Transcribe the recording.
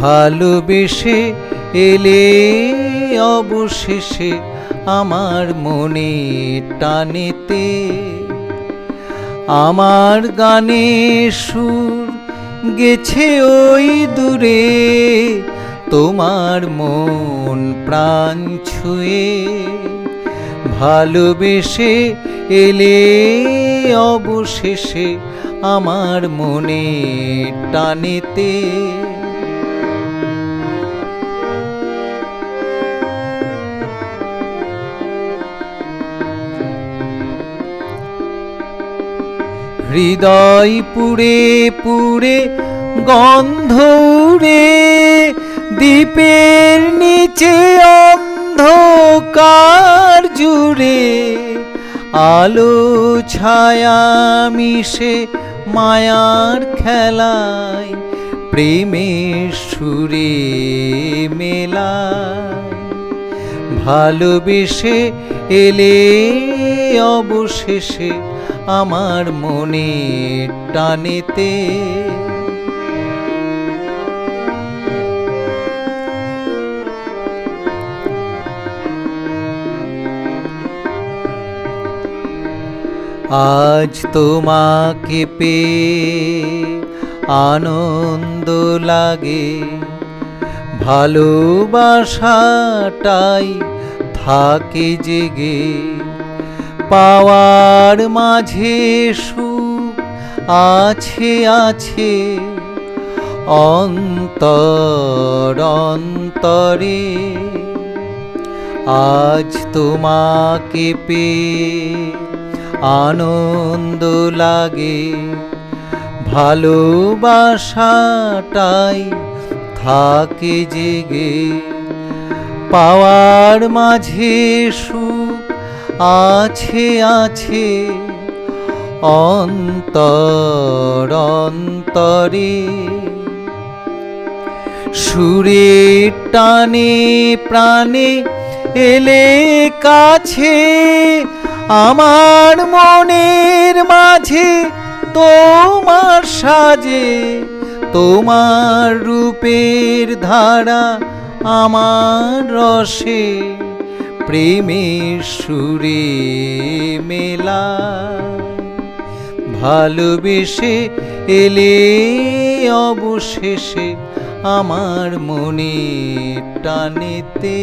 ভালোবেসে এলে অবশেষে আমার মনে টানেতে, আমার গানে সুর গেছে ওই দূরে, তোমার মন প্রাণ ছুঁয়ে। ভালোবেসে এলে অবশেষে আমার মনে টানেতে। হৃদয় পুড়ে পুড়ে গন্ধ উড়ে, দ্বীপের নিচে অন্ধকার জুড়ে, আলো ছায়া মিশে মায়ার খেলায়, প্রেমের সুরে মেলায়। ভালোবেসে এলে অবশেষে আমার মনে টানেতে। আজ তোমাকে পেয়ে আনন্দ লাগে, ভালোবাসাটাই থাকে জেগে। পাওয়ার মাঝে সুখ আছে আছে অন্তর অন্তরে। আজ তোমাকে পেয়ে আনন্দ লাগে, ভালোবাসাটাই থাকে জেগে। পাওয়ার মাঝে সুখ আছে আছে অন্তর অন্তরে। সুরের টানে প্রাণে এলে কাছে, আমার মনের মাঝে তোমার সাজে। তোমার রূপের ধারা আমার রসে, প্রেমের সুরে মেলা। ভালোবেসে এলে অবশেষে আমার মনে টানেতে।